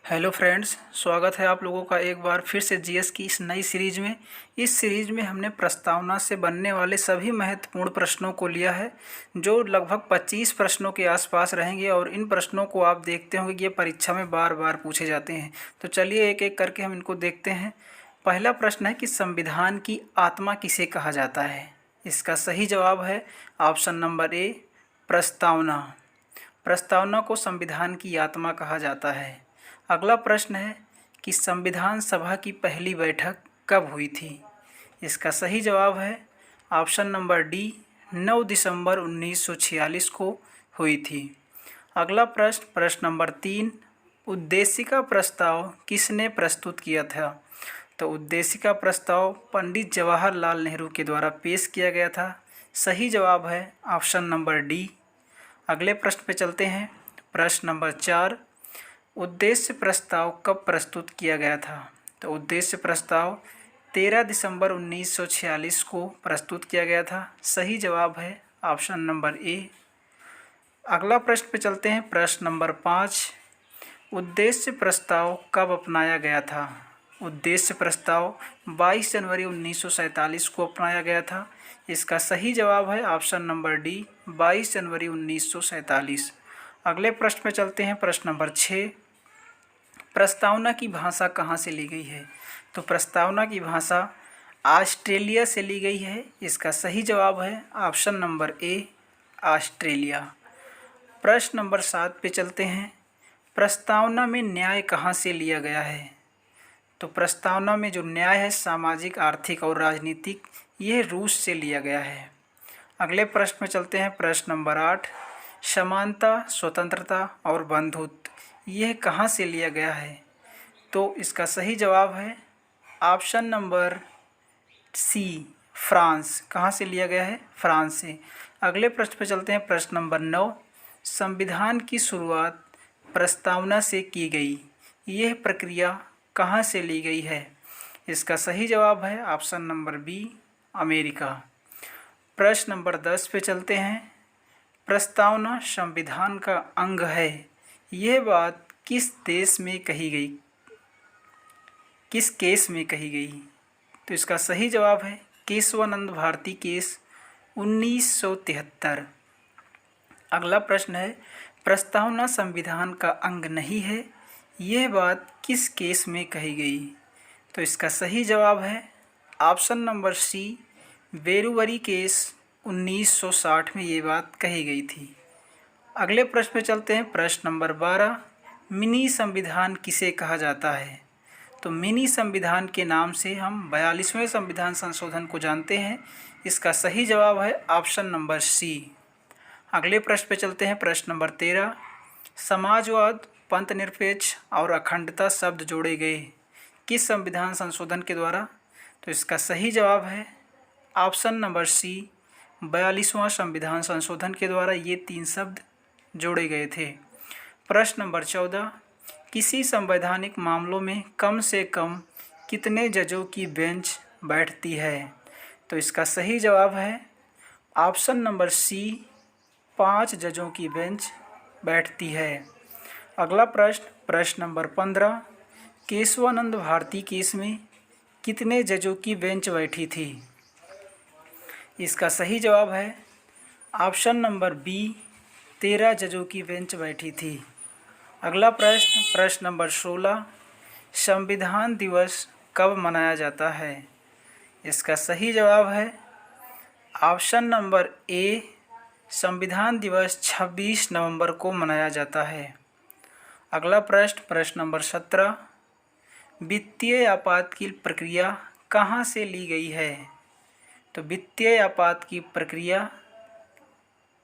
Hello friends, स्वागत है आप लोगों का एक बार फिर से जीएस की इस नई सीरीज में। इस सीरीज में हमने प्रस्तावना से बनने वाले सभी महत्वपूर्ण प्रश्नों को लिया है, जो लगभग 25 प्रश्नों के आसपास रहेंगे और इन प्रश्नों को आप देखते होंगे कि ये परीक्षा में बार बार पूछे जाते हैं। तो चलिए एक एक करके हम इनको देखते हैं। पहला प्रश्न है कि संविधान की आत्मा किसे कहा जाता है। इसका सही जवाब है ऑप्शन नंबर ए, प्रस्तावना। प्रस्तावना को संविधान की आत्मा कहा जाता है। अगला प्रश्न है कि संविधान सभा की पहली बैठक कब हुई थी। इसका सही जवाब है ऑप्शन नंबर डी, 9 दिसंबर 1946 को हुई थी। अगला प्रश्न, प्रश्न नंबर 3, उद्देशिका प्रस्ताव किसने प्रस्तुत किया था। तो उद्देशिका प्रस्ताव पंडित जवाहरलाल नेहरू के द्वारा पेश किया गया था। सही जवाब है ऑप्शन नंबर डी। अगले प्रश्न पे चलते हैं। प्रश्न नंबर 4, उद्देश्य प्रस्ताव कब प्रस्तुत किया गया था। तो उद्देश्य प्रस्ताव 13 दिसंबर 1946 को प्रस्तुत किया गया था। सही जवाब है ऑप्शन नंबर ए। अगला प्रश्न पे चलते हैं। प्रश्न नंबर 5, उद्देश्य प्रस्ताव कब अपनाया गया था। उद्देश्य प्रस्ताव 22 जनवरी 1947 को अपनाया गया था। इसका सही जवाब है ऑप्शन नंबर डी, 22 जनवरी 1947। अगले प्रश्न पे चलते हैं। प्रश्न नंबर 6, प्रस्तावना की भाषा कहाँ से ली गई है। तो प्रस्तावना की भाषा ऑस्ट्रेलिया से ली गई है। इसका सही जवाब है ऑप्शन नंबर ए, ऑस्ट्रेलिया। प्रश्न नंबर 7 पे चलते हैं। प्रस्तावना में न्याय कहाँ से लिया गया है। तो प्रस्तावना में जो न्याय है, सामाजिक, आर्थिक और राजनीतिक, यह रूस से लिया गया है। अगले प्रश्न में चलते हैं। प्रश्न नंबर 8, समानता, स्वतंत्रता और बंधुत्व, यह कहाँ से लिया गया है। तो इसका सही जवाब है ऑप्शन नंबर सी, फ्रांस। कहाँ से लिया गया है, फ्रांस से। अगले प्रश्न पर चलते हैं। प्रश्न नंबर 9, संविधान की शुरुआत प्रस्तावना से की गई, यह प्रक्रिया कहाँ से ली गई है। इसका सही जवाब है ऑप्शन नंबर बी, अमेरिका। प्रश्न नंबर 10 पे चलते हैं। प्रस्तावना संविधान का अंग है, यह बात किस देश में कही गई, किस केस में कही गई। तो इसका सही जवाब है केशवानंद भारती केस 1973। अगला प्रश्न है, प्रस्तावना संविधान का अंग नहीं है, यह बात किस केस में कही गई। तो इसका सही जवाब है ऑप्शन नंबर सी, वेरुवरी केस 1960 में ये बात कही गई थी। अगले प्रश्न पे चलते हैं। प्रश्न नंबर 12, मिनी संविधान किसे कहा जाता है। तो मिनी संविधान के नाम से हम 42वें संविधान संशोधन को जानते हैं। इसका सही जवाब है ऑप्शन नंबर सी। अगले प्रश्न पे चलते हैं। प्रश्न नंबर 13, समाजवाद, पंथनिरपेक्ष और अखंडता शब्द जोड़े गए किस संविधान संशोधन के द्वारा। तो इसका सही जवाब है ऑप्शन नंबर सी, 42वां संविधान संशोधन के द्वारा ये 3 शब्द जोड़े गए थे। प्रश्न नंबर 14, किसी संवैधानिक मामलों में कम से कम कितने जजों की बेंच बैठती है। तो इसका सही जवाब है ऑप्शन नंबर सी, 5 जजों की बेंच बैठती है। अगला प्रश्न, प्रश्न नंबर 15, केशवानंद भारती केस में कितने जजों की बेंच बैठी थी। इसका सही जवाब है ऑप्शन नंबर बी, 13 जजों की बेंच बैठी थी। अगला प्रश्न, प्रश्न नंबर 16, संविधान दिवस कब मनाया जाता है। इसका सही जवाब है ऑप्शन नंबर ए, संविधान दिवस 26 नवंबर को मनाया जाता है। अगला प्रश्न, प्रश्न नंबर 17, वित्तीय आपात की प्रक्रिया कहाँ से ली गई है। तो वित्तीय आपात की प्रक्रिया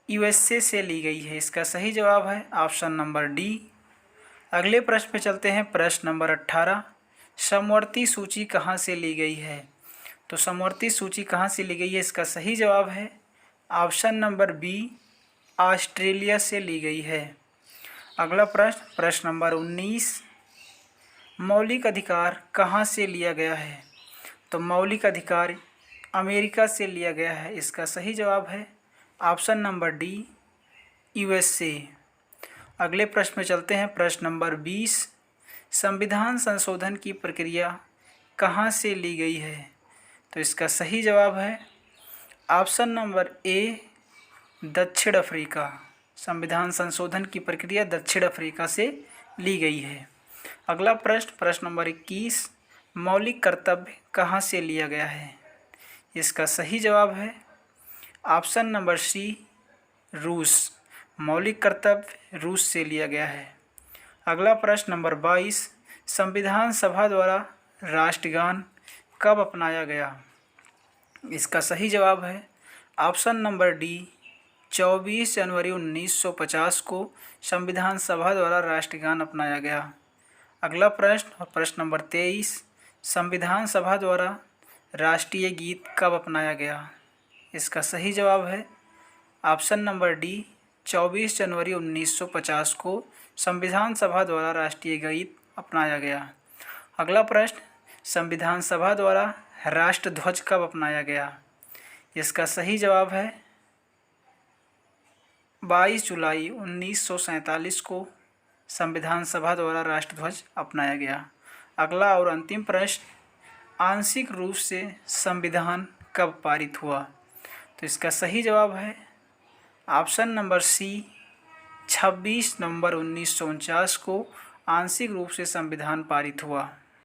यूएसए से ली गई है। इसका सही जवाब है ऑप्शन नंबर डी। अगले प्रश्न पे चलते हैं। प्रश्न नंबर 18, समवर्ती सूची कहाँ से ली गई है। तो समवर्ती सूची कहाँ से ली गई है, इसका सही जवाब है ऑप्शन नंबर बी, ऑस्ट्रेलिया से ली गई है। अगला प्रश्न, प्रश्न नंबर 19, मौलिक अधिकार कहाँ से लिया गया है। तो मौलिक अधिकार अमेरिका से लिया गया है। इसका सही जवाब है ऑप्शन नंबर डी, यूएसए। अगले प्रश्न में चलते हैं। प्रश्न नंबर 20, संविधान संशोधन की प्रक्रिया कहाँ से ली गई है? तो इसका सही जवाब है ऑप्शन नंबर ए, दक्षिण अफ्रीका। संविधान संशोधन की प्रक्रिया दक्षिण अफ्रीका से ली गई है। अगला प्रश्न नंबर 21, मौलिक कर्तव्य कहाँ से लिया गया है? इसका सही जवाब है ऑप्शन नंबर सी, रूस। मौलिक कर्तव्य रूस से लिया गया है। अगला प्रश्न नंबर 22, संविधान सभा द्वारा राष्ट्रगान कब अपनाया गया? इसका सही जवाब है ऑप्शन नंबर डी, 24 जनवरी 1950 को संविधान सभा द्वारा राष्ट्रगान अपनाया गया। अगला प्रश्न नंबर 23, संविधान सभा द्वारा राष्ट्रीय गीत कब अपनाया गया? इसका सही जवाब है ऑप्शन नंबर डी, 24 जनवरी 1950 को संविधान सभा द्वारा राष्ट्रीय गीत अपनाया गया। अगला प्रश्न, संविधान सभा द्वारा राष्ट्रध्वज कब अपनाया गया? इसका सही जवाब है 22 जुलाई 1947 को संविधान सभा द्वारा राष्ट्रध्वज अपनाया गया। अगला और अंतिम प्रश्न, आंशिक रूप से संविधान कब पारित हुआ? तो इसका सही जवाब है ऑप्शन नंबर सी, 26 नवंबर 1949 को आंशिक रूप से संविधान पारित हुआ।